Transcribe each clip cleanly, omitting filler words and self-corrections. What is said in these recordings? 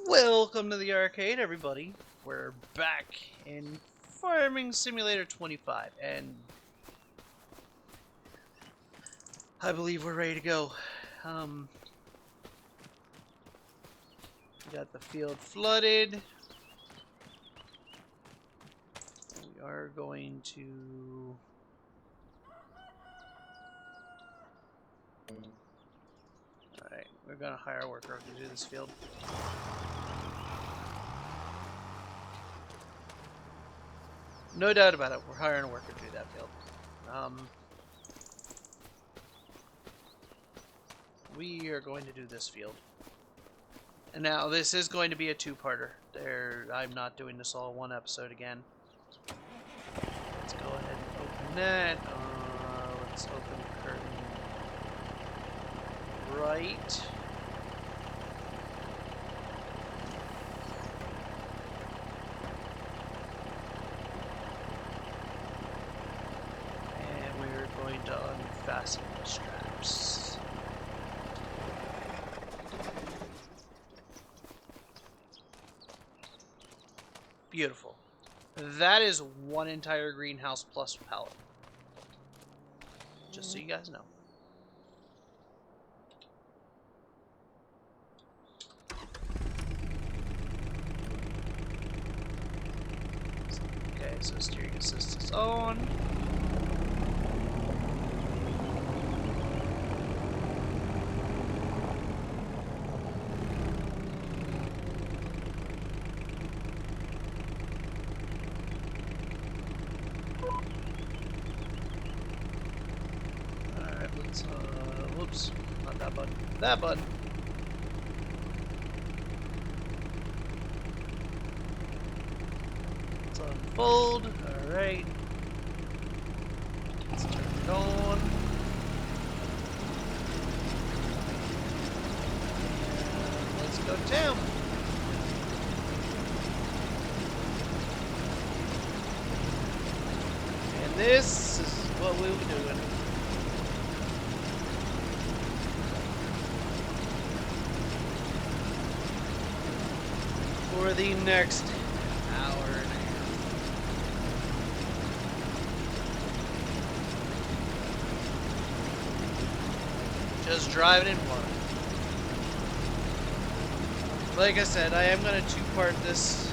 Welcome to the arcade, everybody. We're back in Farming Simulator 25, and I believe we're ready to go. We got the field flooded. We are going to... Alright, we're going to hire a worker to do this field. No doubt about it, we're hiring a worker to do that field. We are going to do this field. And now, this is going to be a two-parter. I'm not doing this all in one episode again. Let's go ahead and open that. Let's open the curtain right. And we're going to unfasten the straps. Beautiful. That is one entire greenhouse plus pallet. Just so you guys know. Okay, so steering assist is on. Whoops, not that button. That button. Let's unfold. Alright. Let's turn it on. And let's go to town. And this is what we'll be doing. For the next hour and a half. Just driving in one. Like I said, I am going to two-part this.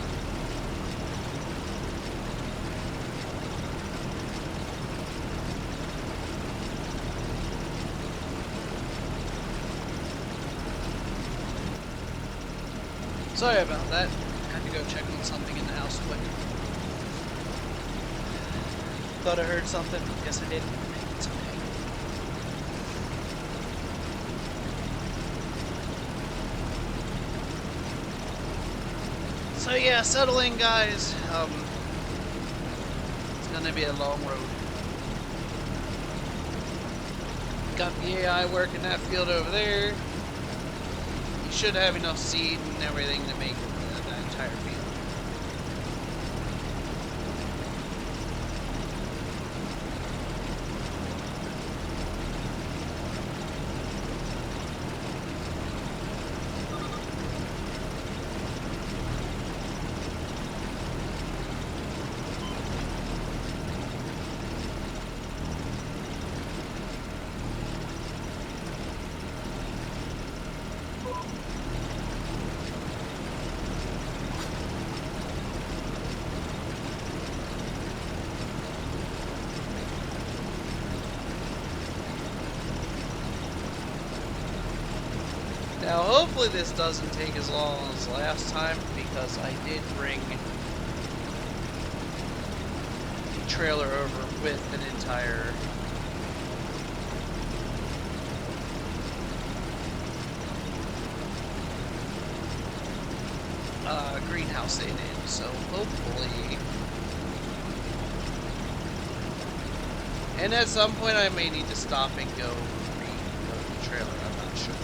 Sorry about that. Had to go check on something in the house quick. Thought I heard something. Guess I didn't. It's okay. So yeah, settle in, guys. It's gonna be a long road. Got the AI working that field over there. Should have enough seed and everything to make the entire field. Now, hopefully this doesn't take as long as last time, because I did bring the trailer over with an entire greenhouse in it, so hopefully... And at some point I may need to stop and go reload the trailer, I'm not sure.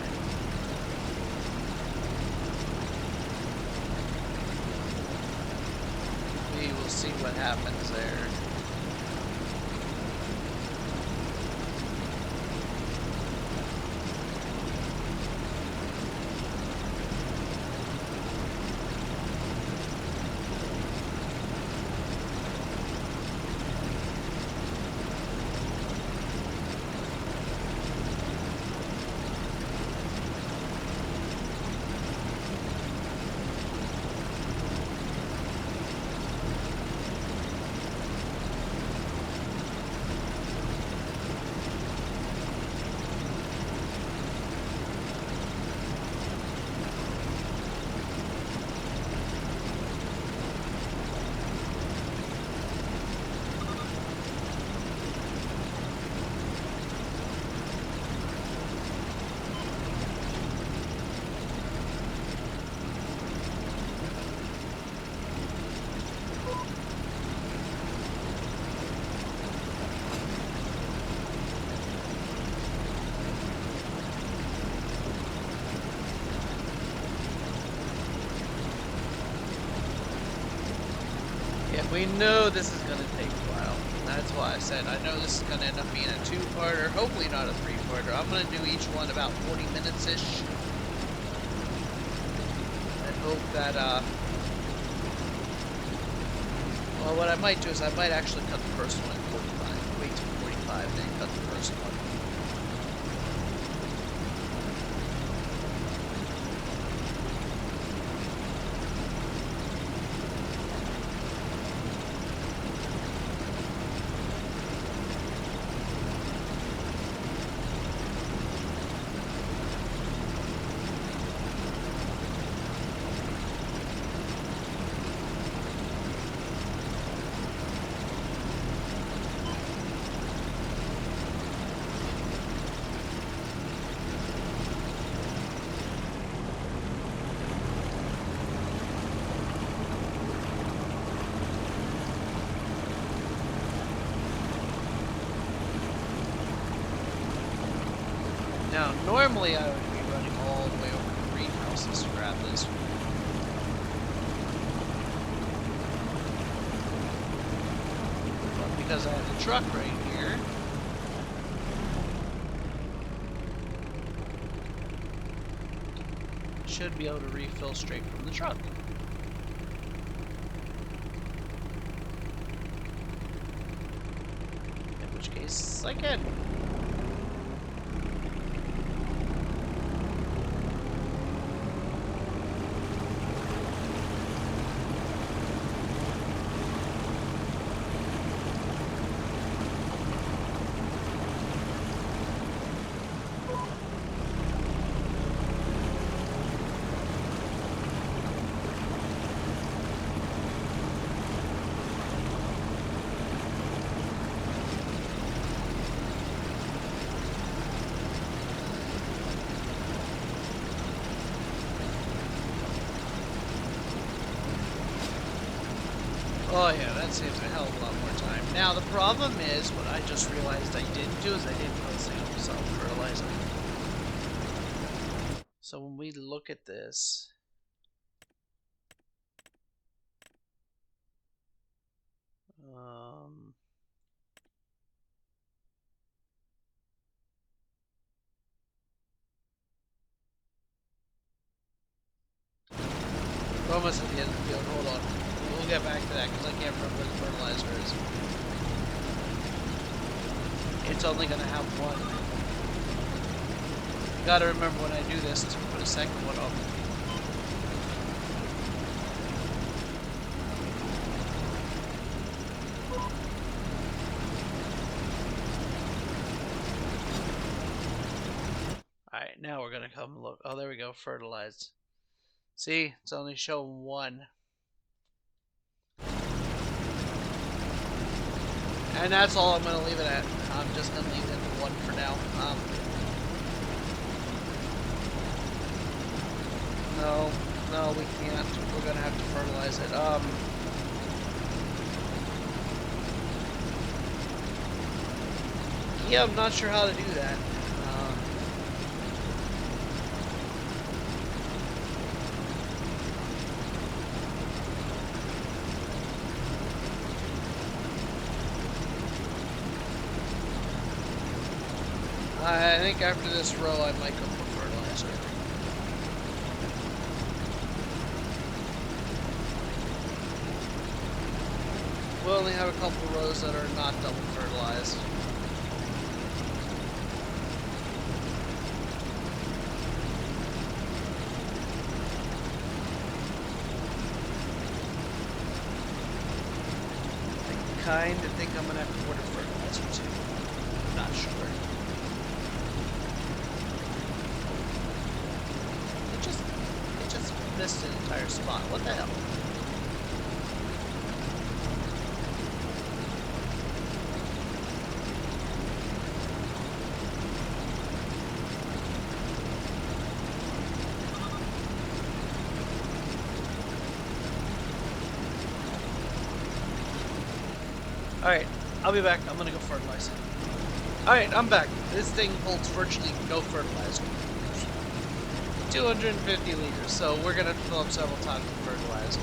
We will see what happens there. We know this is going to take a while. That's why I said I know this is going to end up being a two-parter, hopefully not a three-parter. I'm going to do each one about 40 minutes-ish. And hope that, well, what I might do is I might actually cut the first one at 45. Wait till 45, then cut the first one. Now, normally I would be running all the way over to greenhouses to grab this. But because I have the truck right here, I should be able to refill straight from the truck. In which case, I can. Oh yeah, that saves a hell of a lot more time. Now the problem is, what I just realized I didn't do is I didn't put a single self-fertilizer. So when we look at this, we're almost at the end of the field. Hold on. We'll get back to that because I can't remember where the fertilizer is. It's only going to have one. You got to remember when I do this to put a second one on. Alright, now we're going to come look. Oh, there we go. Fertilized. See, it's only showing one. And that's all I'm going to leave it at. I'm just going to leave it at one for now. No, we can't. We're going to have to fertilize it. Yeah, I'm not sure how to do that. I think after this row, I might go for fertilizer. We'll only have a couple rows that are not double fertilized. I kind of think I'm going to have to order fertilizer too. I'm not sure. Missed an entire spot. What the hell? Alright, I'll be back. I'm gonna go fertilize. Alright, I'm back. This thing holds virtually no fertilizer. 250 liters, so we're gonna have to fill up several times with fertilizer.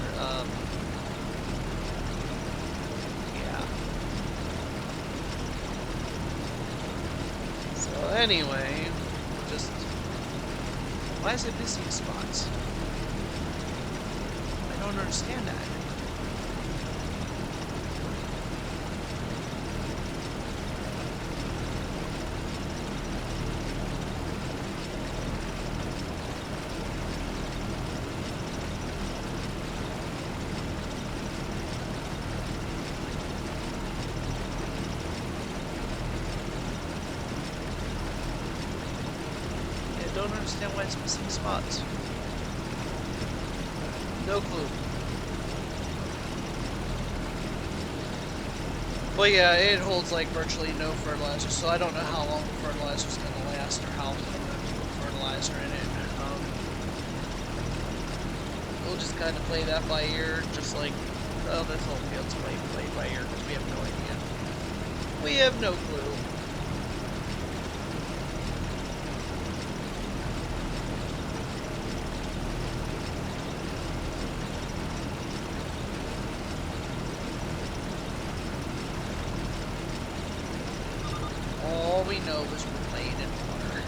anyway, just... Why is it missing spots? I don't understand that. I don't understand why it's missing spots. No clue. But yeah, it holds like virtually no fertilizer, so I don't know how long the fertilizer's gonna last or how I'm gonna put fertilizer in it. We'll just kind of play that by ear, just like, well, this whole field's played by ear because we have no idea. We have no clue. All we know is we're playing in water.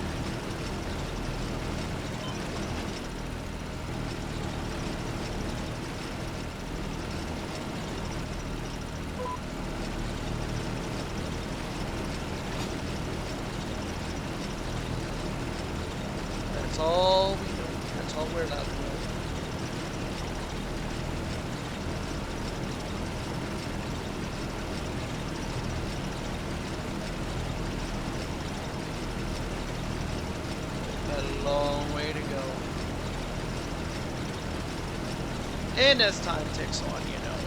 That's all we know. That's all we're allowed to know. A long way to go. And as time ticks on, you know,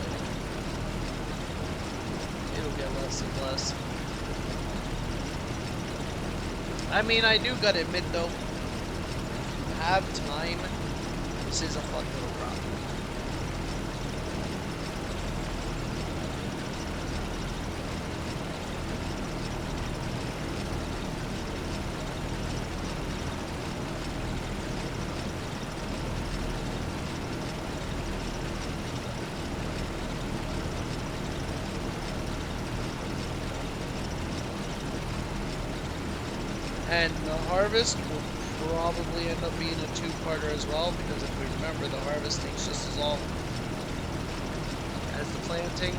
it'll get less and less. I mean, I do gotta admit though, have time, this is a fun little crop. And the harvest will probably end up being a two-parter as well, because if we remember, the harvest takes just as long as the planting.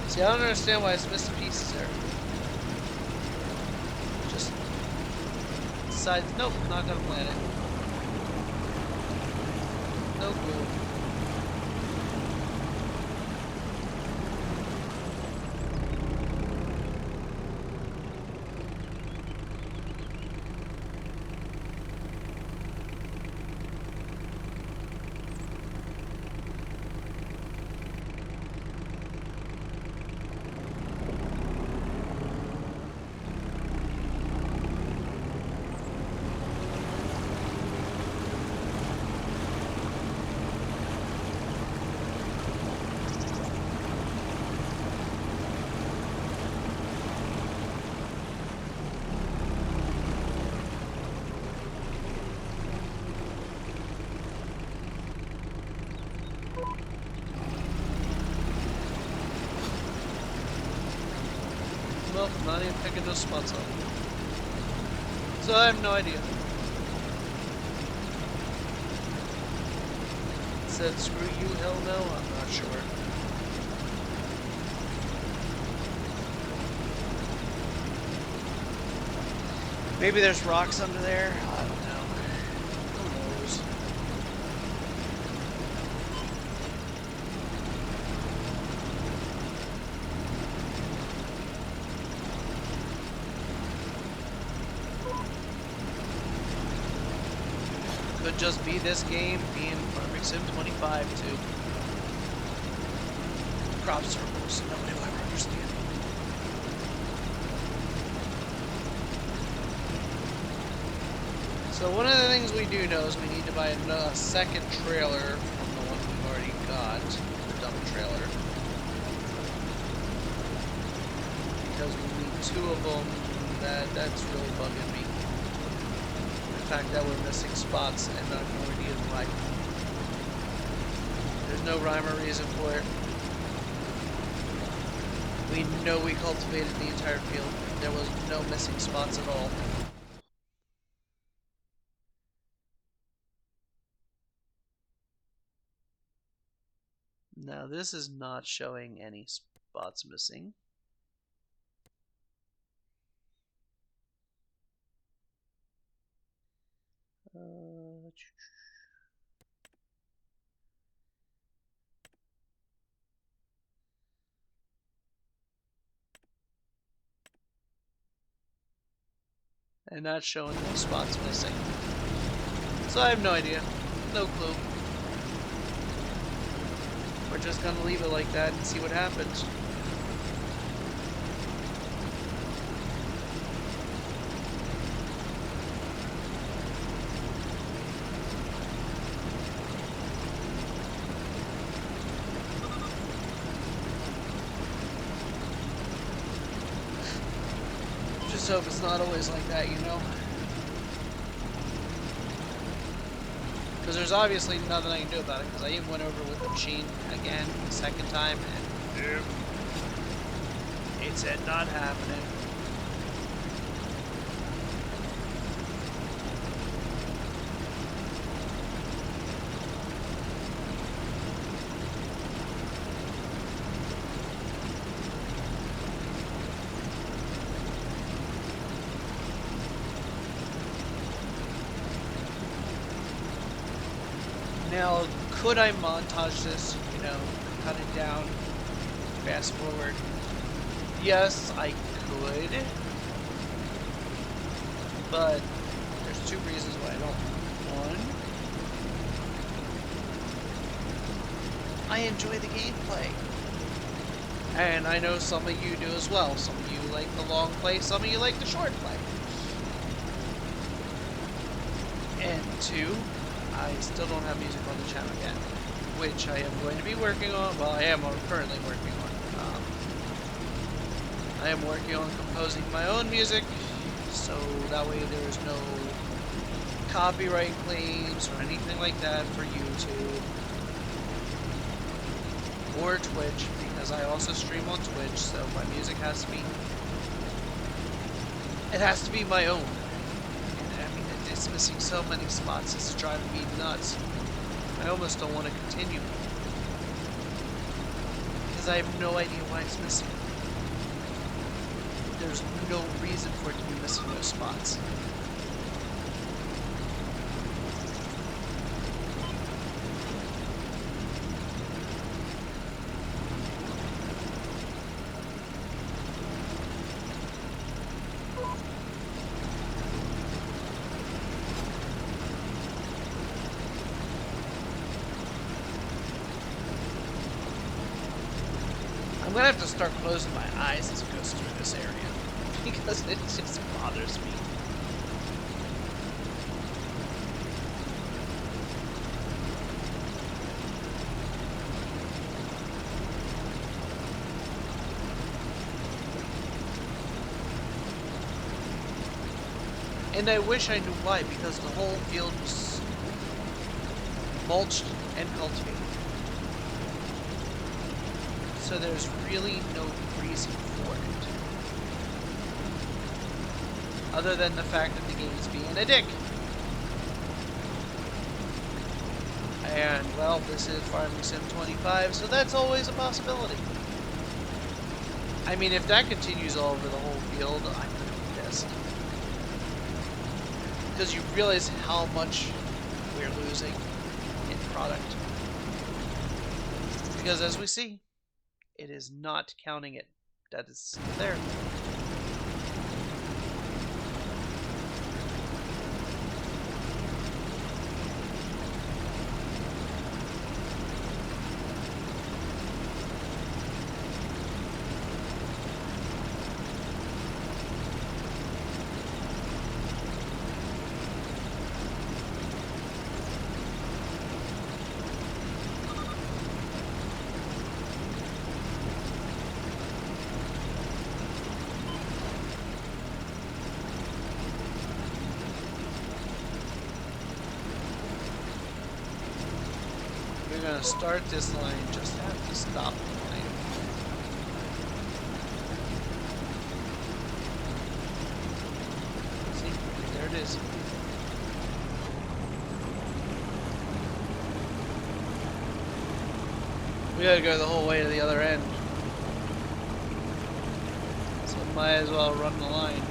See, I don't understand why it's missing pieces there. Just decides, nope, not gonna plant it. No clue. Nope, not even picking those spots up. So I have no idea. It said screw you, hell no, I'm not sure. Maybe there's rocks under there, I don't know. Who knows? Could just be this game being Farming Sim 25 too. Crop circles, nobody will ever understand. So one of the things we do know is we need to buy a second trailer from the one we've already got, the dump trailer. Because we need two of them, that's really bugging me. The fact that we're missing spots and I have no idea why. There's no rhyme or reason for it. We know we cultivated the entire field. There was no missing spots at all. Now this is not showing any spots missing. And not showing no spots missing. So I have no idea. No clue. We're just gonna leave it like that and see what happens. Just hope it's not always like that, you know? Because there's obviously nothing I can do about it, because I even went over with the machine again the second time, and nope. It said not happening. Now, could I montage this, you know, cut it down, fast forward? Yes, I could, but there's two reasons why I don't. One, I enjoy the gameplay, and I know some of you do as well. Some of you like the long play, some of you like the short play. And two, I still don't have music on the channel yet, which I am going to be working on. Well, I am currently working on. I am working on composing my own music, so that way there's no copyright claims or anything like that for YouTube or Twitch, because I also stream on Twitch, so my music has to be, it has to be my own. It's missing so many spots, it's driving me nuts. I almost don't want to continue, because I have no idea why it's missing. There's no reason for it to be missing those spots. I'm gonna have to start closing my eyes as it goes through this area, because it just bothers me. And I wish I knew why, because the whole field was mulched and cultivated. So there's really no reason for it, other than the fact that the game's being a dick. And, well, this is Farming Sim 25, so that's always a possibility. I mean, if that continues all over the whole field, I'm gonna be pissed. Because you realize how much we're losing in product. Because as we see, it is not counting it. That is there. We're gonna start this line, just have to stop the line. it is. We gotta go the whole way to the other end. So might as well run the line.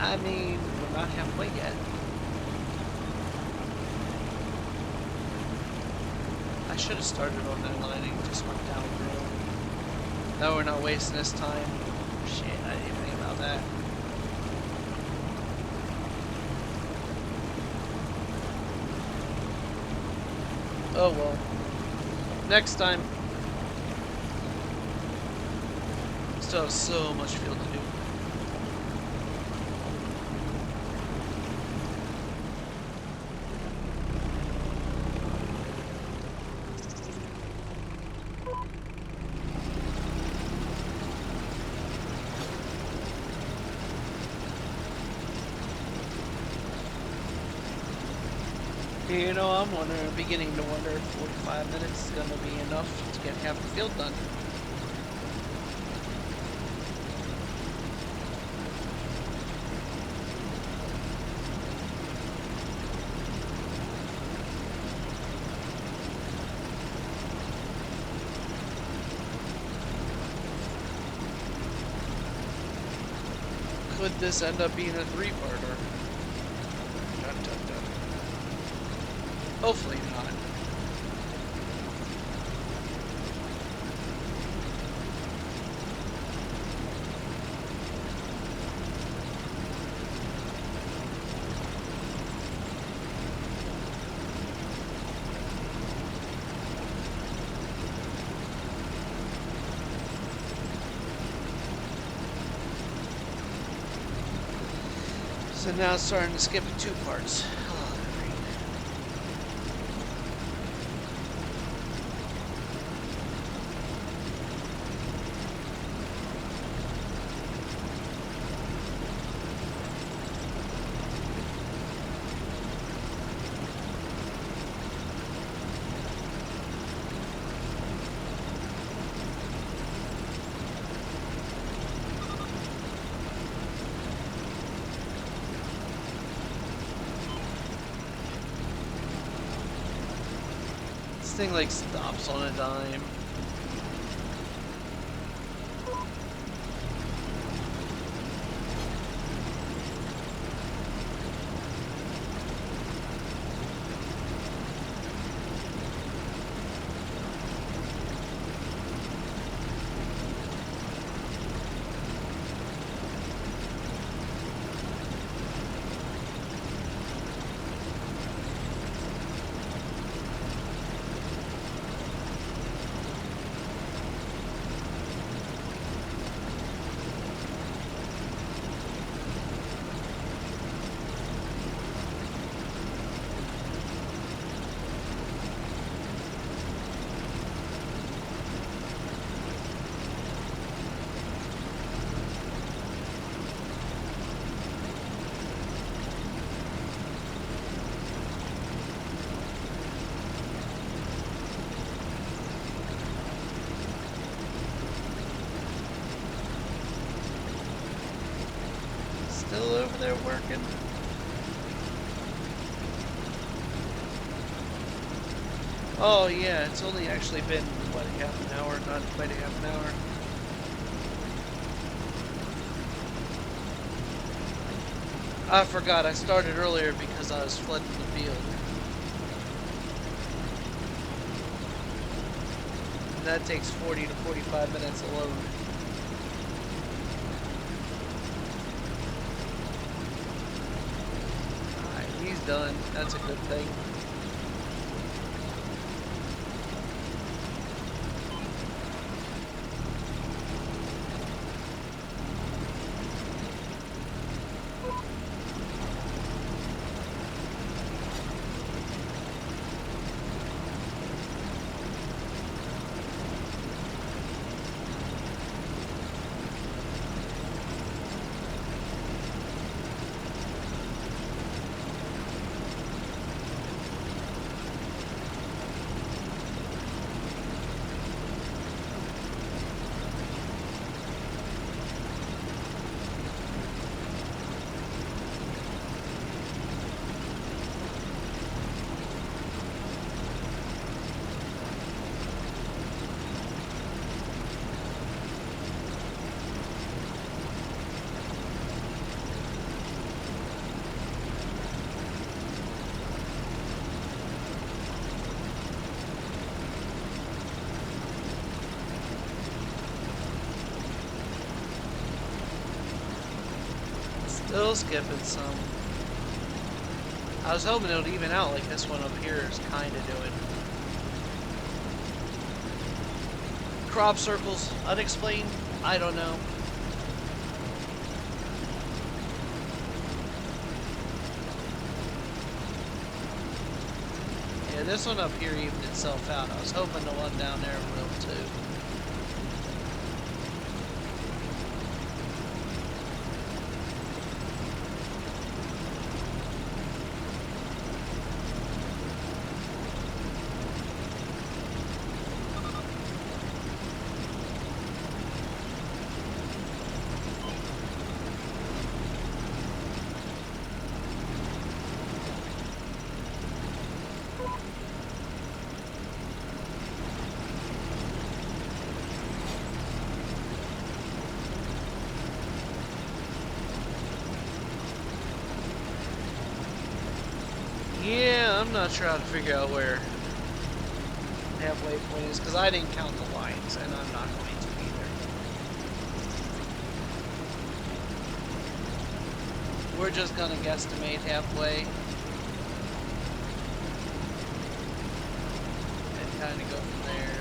I mean, we're not halfway yet. I should have started on that line and just went down the road. Now we're not wasting this time. Shit, I didn't even think about that. Oh well. Next time. Still have so much field to do. You know, I'm beginning to wonder if 45 minutes is going to be enough to get half the field done. Could this end up being a three-parter? Dun, dun, dun. Hopefully not. So now it's starting to skip in two parts. This thing like stops on a dime. Still over there working. Oh yeah, it's only actually been, what, half an hour, not quite a half an hour. I forgot, I started earlier because I was flooding the field. And that takes 40 to 45 minutes to load. Alright, he's done. That's a good thing. Still skipping some. I was hoping it would even out like this one up here is kind of doing. Crop circles, unexplained, I don't know. Yeah, this one up here evened itself out. I was hoping the one down there will too. Yeah, I'm not sure how to figure out where halfway point is because I didn't count the lines and I'm not going to either. We're just gonna guesstimate halfway and kind of go from there.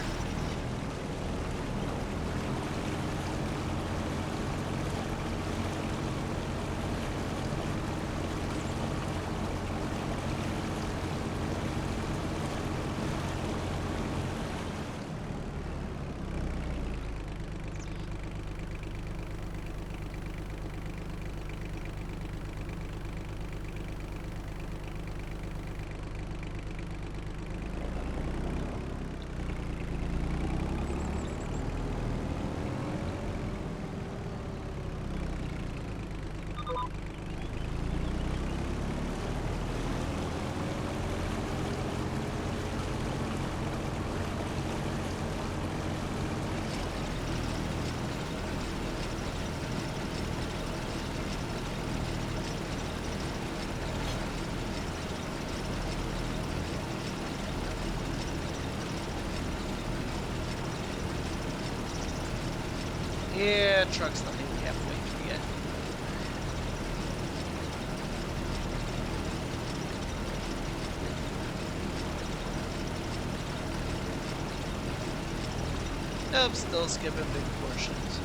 Yeah, truck's not even halfway through yet. Nope, still skipping big portions.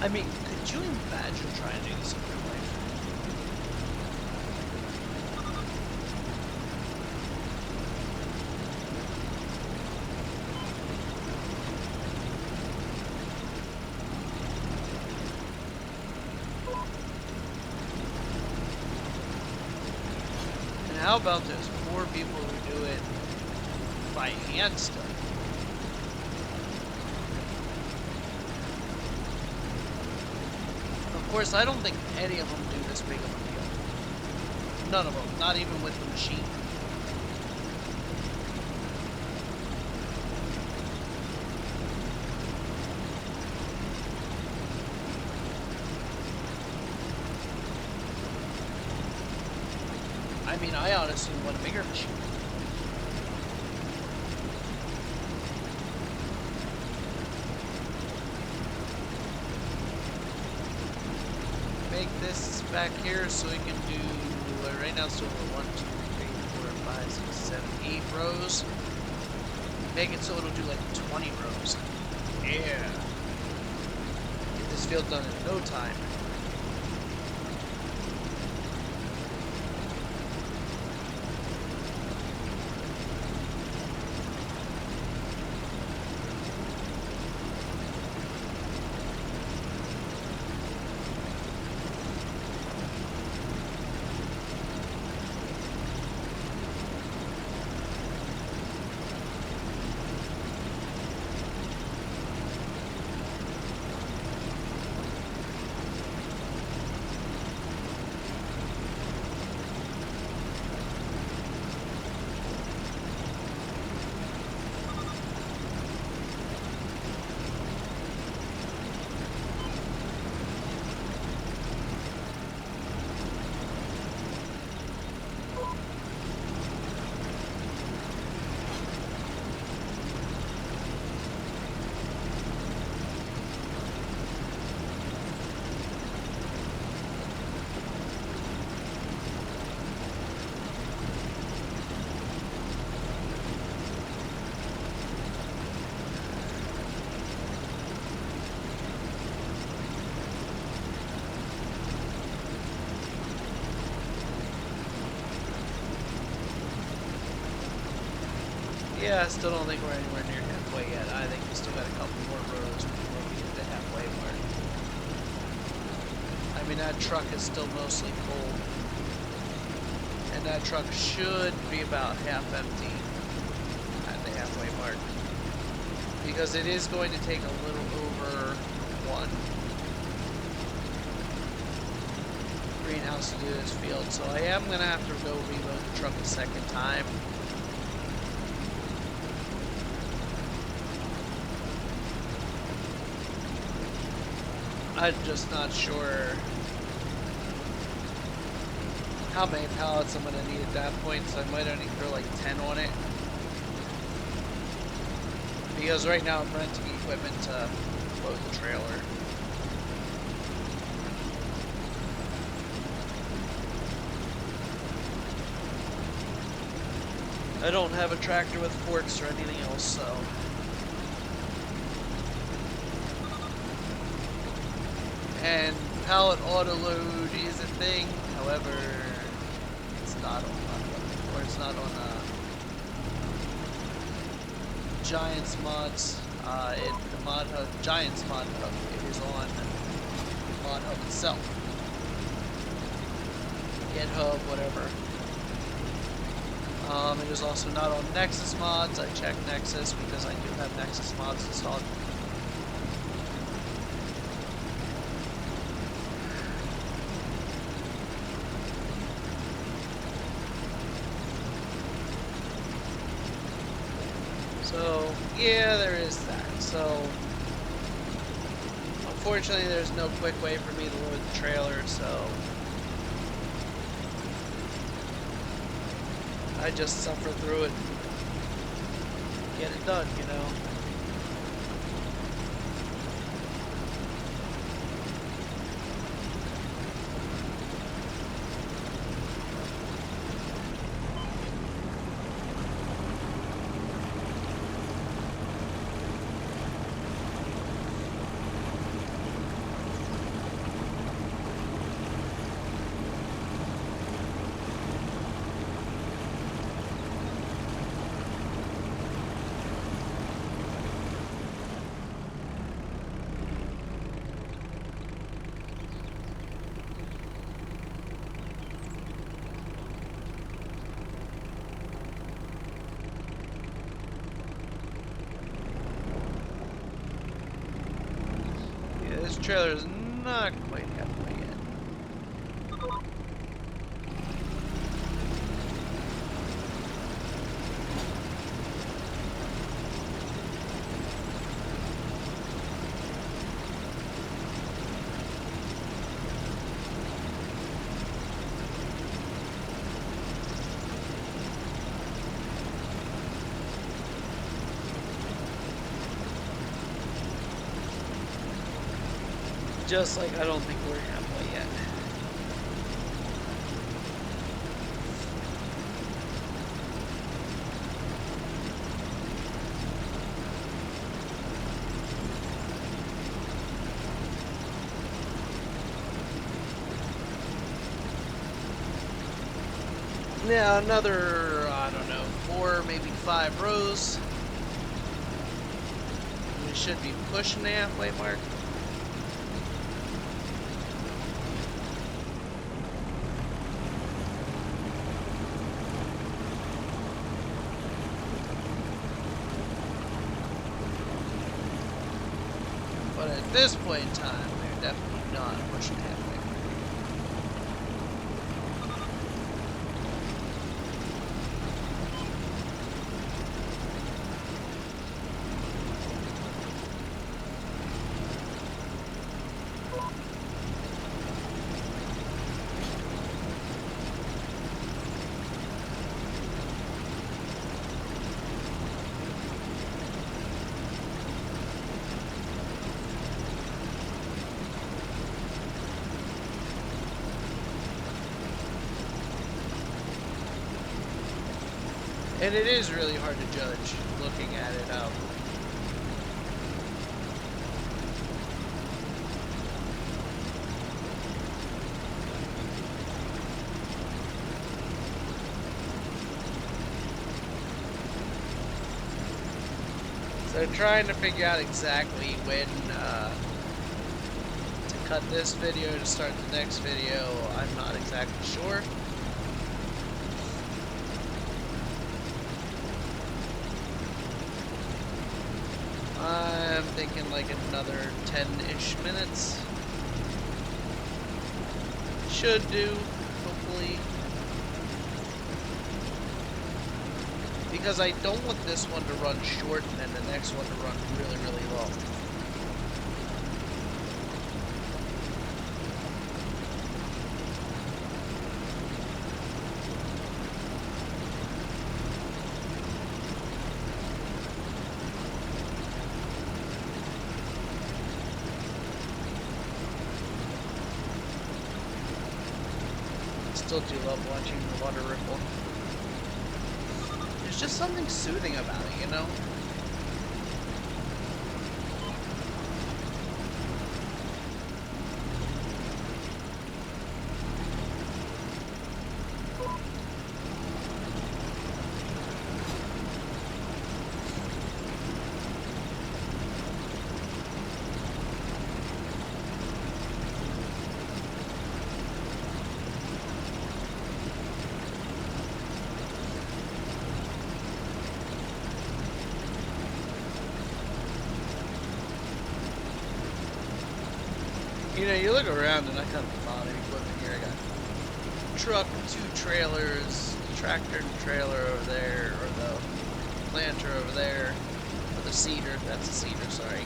I mean, could you imagine trying to do this in real life? how about there's 4 people who do it by hand still? Of course, I don't think any of them do this big of a field. None of them, not even with the machine. I mean, I honestly want a bigger machine. Make this back here so we can do, right now it's doing 1, 2, 3, 4, 5, 6, 7, 8 rows. Make it so it'll do like 20 rows. Yeah. Get this field done in no time. Yeah, I still don't think we're anywhere near halfway yet. I think we still got a couple more rows before we hit the halfway mark. I mean, that truck is still mostly full. And that truck should be about half empty at the halfway mark. Because it is going to take a little over 1 greenhouse to do this field. So I am going to have to go reload the truck a second time. I'm just not sure how many pallets I'm going to need at that point, so I might only throw like 10 on it. Because right now I'm renting equipment to load the trailer. I don't have a tractor with forks or anything else, so... And pallet auto load is a thing, however, it's not on ModHub, or it's not on Giants mods. The ModHub, Giants ModHub, it is on ModHub itself. GitHub, whatever. It is also not on Nexus mods. I checked Nexus because I do have Nexus mods installed. So, yeah, there is that. So, unfortunately, there's no quick way for me to load the trailer, so I just suffer through it, get it done, you know. this trailer is not quite halfway yet. Just like I don't think we're halfway yet. Now another, I don't know, 4, maybe 5 rows. We should be pushing the halfway mark. But at this point in time, we're definitely not pushing the halfway mark. And it is really hard to judge looking at it out. So trying to figure out exactly when to cut this video to start the next video, I'm not exactly sure. I'm thinking like another 10-ish minutes. Should do, hopefully. Because I don't want this one to run short and then the next one to run really, really long. Still do love watching the water ripple. There's just something soothing about it, you know? You know, you look around and I got a lot of equipment here. I got truck, 2 trailers, tractor and trailer over there, or the planter over there, or the seeder, that's a seeder, sorry.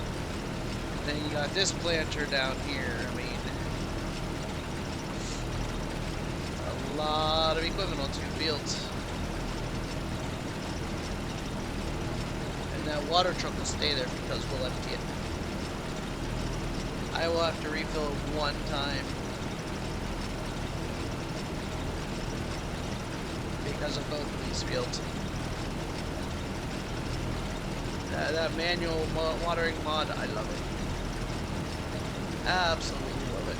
And then you got this planter down here. I mean, a lot of equipment on 2 fields. And that water truck will stay there because we'll empty it. I will have to refill it 1 time because of both of these fields. That manual watering mod, I love it. Absolutely love it.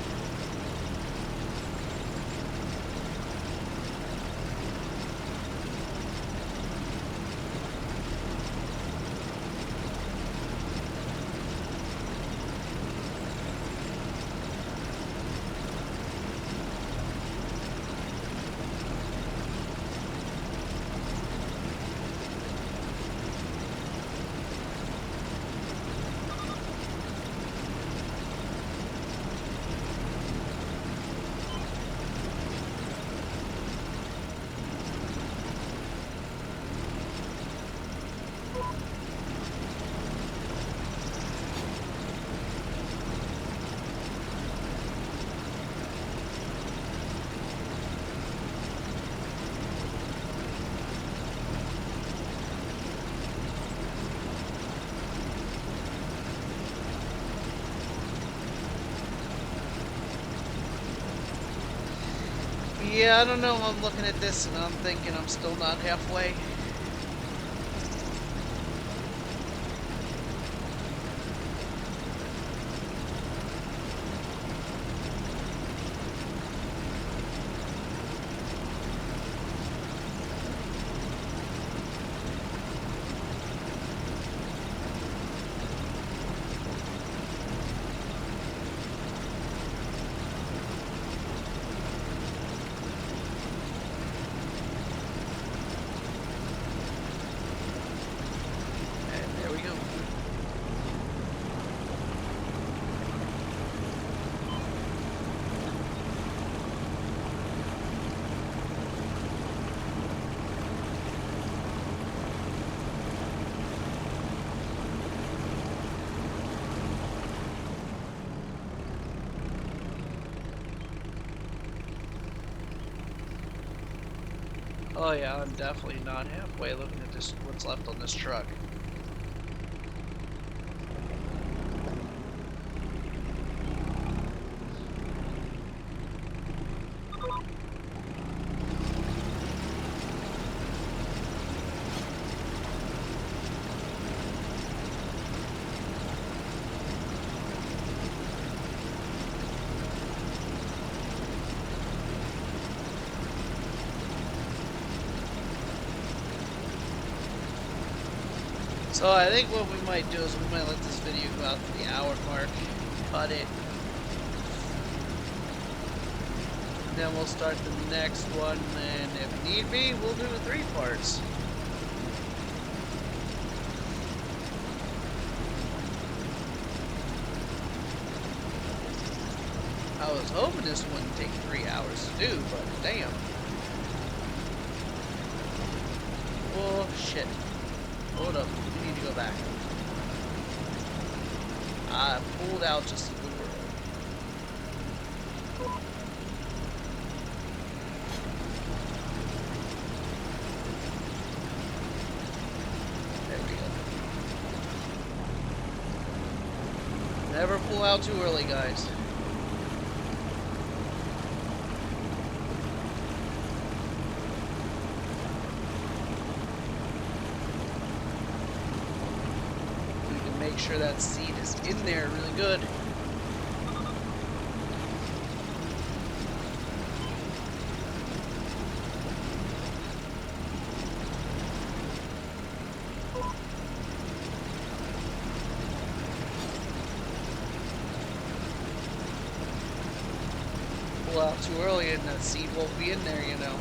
Yeah, I don't know. I'm looking at this and I'm thinking I'm still not halfway. Oh yeah, I'm definitely not halfway looking at this, what's left on this truck. So I think what we might do is we might let this video go out to the hour mark, cut it, and then we'll start the next one, and if need be, we'll do 3 parts. I was hoping this wouldn't take 3 hours to do, but damn. Oh shit. Hold up, we need to go back. I pulled out just a little early. There we go. Never pull out too early, guys. Make sure that seat is in there really good. Pull out too early and that seat won't be in there, you know.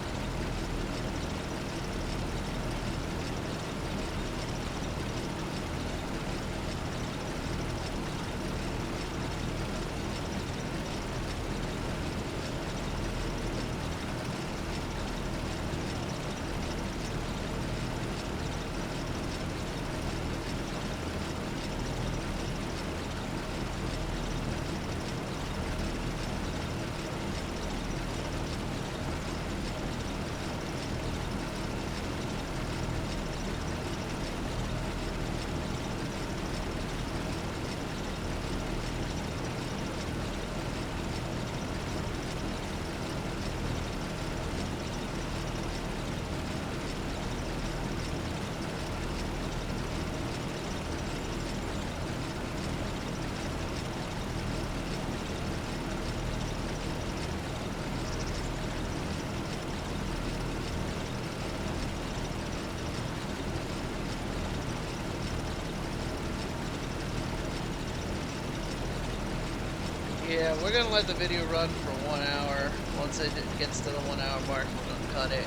Yeah, we're gonna let the video run for 1 hour. Once it gets to the 1 hour mark, we're gonna cut it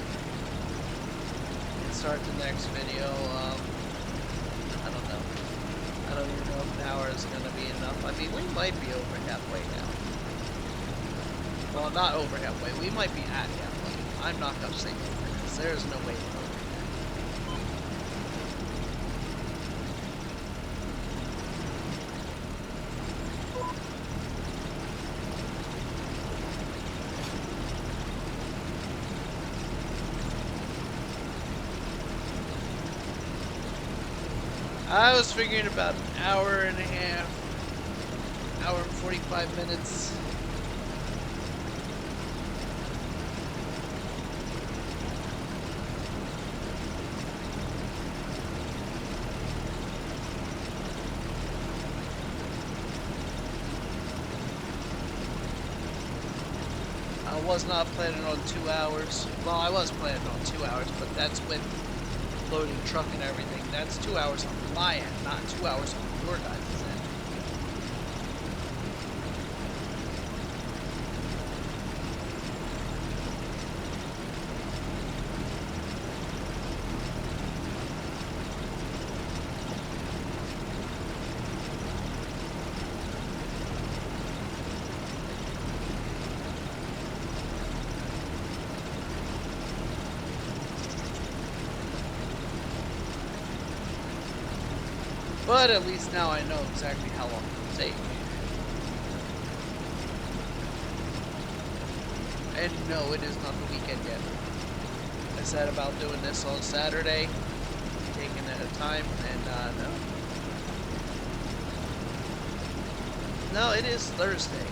and start the next video. I don't know. I don't even know if an hour is gonna be enough. I mean, we might be over halfway now. Well, not over halfway. We might be at halfway. I'm not gonna say over because there's no way we're over. I was figuring about an hour and a half, hour and 45 minutes. was not planning on 2 hours. Well, I was planning on 2 hours, but that's with loading truck and everything. That's 2 hours on my end, not 2 hours on your guys' end. But at least now I know exactly how long it will take. And no, it is not the weekend yet. I said about doing this on Saturday, taking it at a time, and no. No, it is Thursday.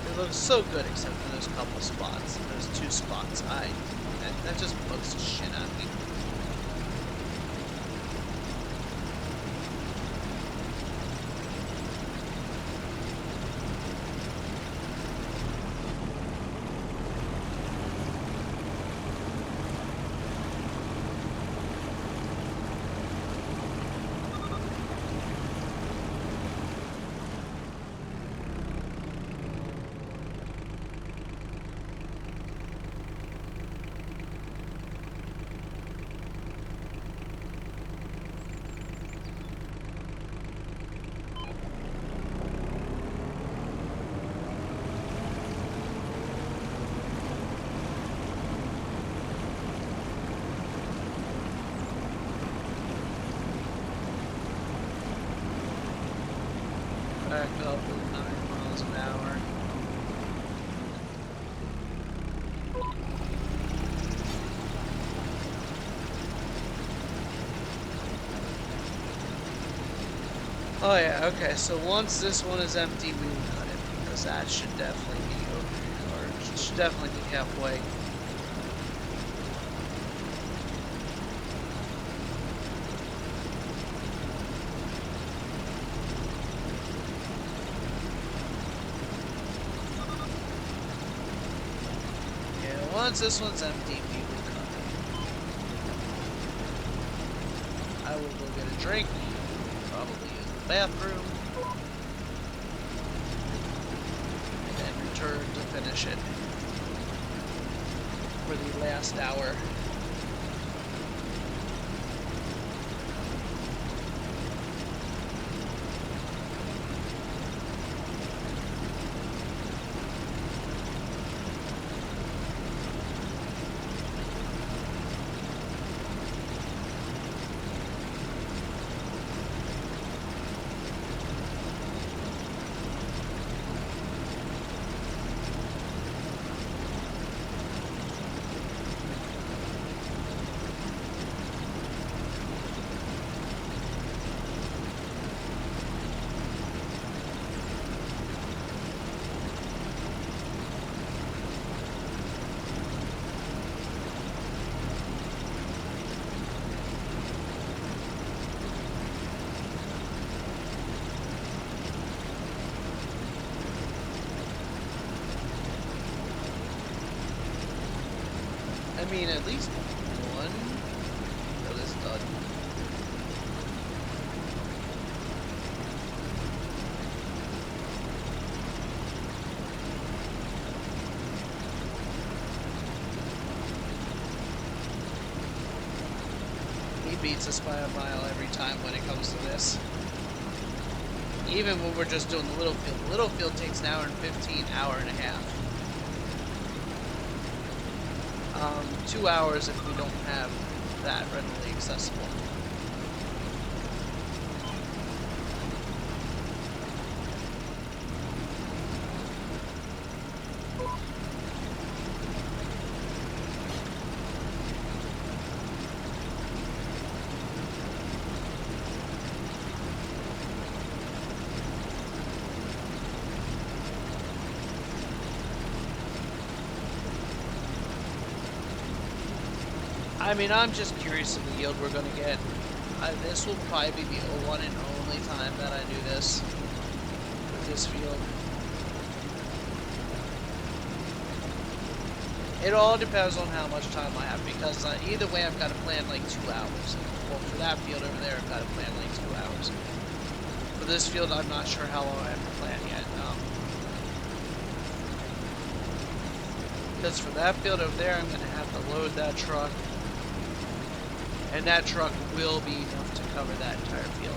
It looks so good except for those couple spots. Those 2 spots. That just bugs the shit out of me. Back up with 9 miles an hour. Oh yeah, okay, so once this one is empty, we will cut it, because that should definitely be over, or should definitely be halfway. Once this one's empty, we will cut it. I will go get a drink, probably use the bathroom, and then return to finish it for the last hour. mean, at least one field is done. He beats us by a mile every time when it comes to this. Even when we're just doing the little field. The little field takes an hour and 15, hour and a half. 2 hours if we don't have that readily accessible. I mean, I'm just curious of the yield we're going to get. This will probably be the one and only time that I do this with this field. It all depends on how much time I have, because either way I've got to plan like 2 hours. Well, for that field over there I've got to plan like 2 hours. For this field I'm not sure how long I have to plan yet. Because for that field over there I'm going to have to load that truck. And that truck will be enough to cover that entire field.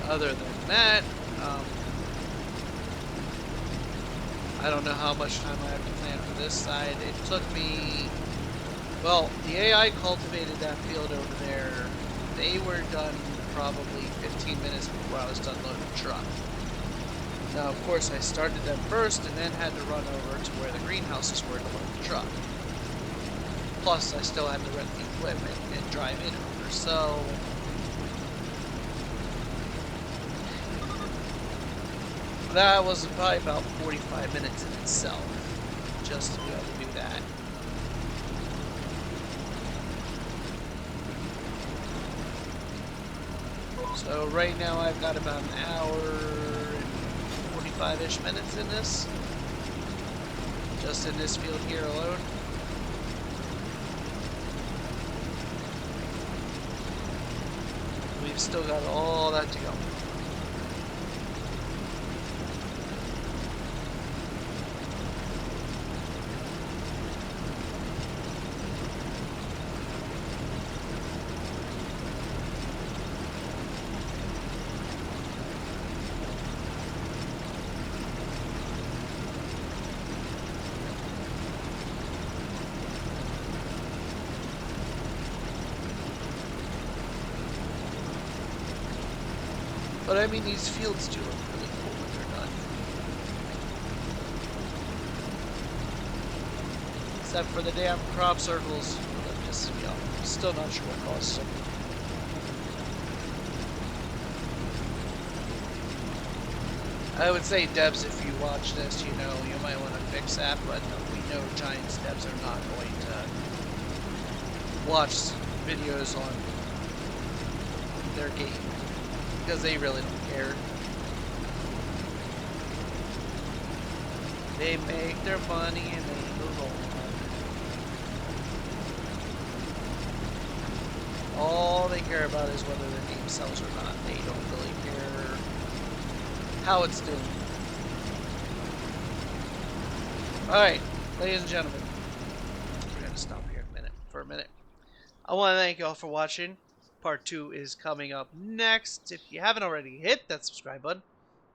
Other than that, I don't know how much time I have to plan for this side. It took me, well, the AI cultivated that field over there. They were done probably 15 minutes before I was done loading the truck. Now, of course, I started them first and then had to run over to where the greenhouses were to load the truck. Plus, I still had to rent the equipment and drive in over, so that was probably about 45 minutes in itself, just to be able to do that. So right now I've got about an hour and 45-ish minutes in this, just in this field here alone. We've still got all that to go. But I mean, these fields do look really cool when they're done. Except for the damn crop circles. I'm just, you know, still not sure what causes them. I would say, devs, if you watch this, you know, you might want to fix that, but we know Giants devs are not going to watch videos on their game. Because they really don't care. They make their money and they move on. All they care about is whether their game sells or not. They don't really care how it's doing. Alright, ladies and gentlemen. We're going to stop here for a minute. I want to thank you all for watching. Part 2 is coming up next. If you haven't already, hit that subscribe button.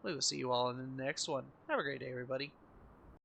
We will see you all in the next one. Have a great day, everybody.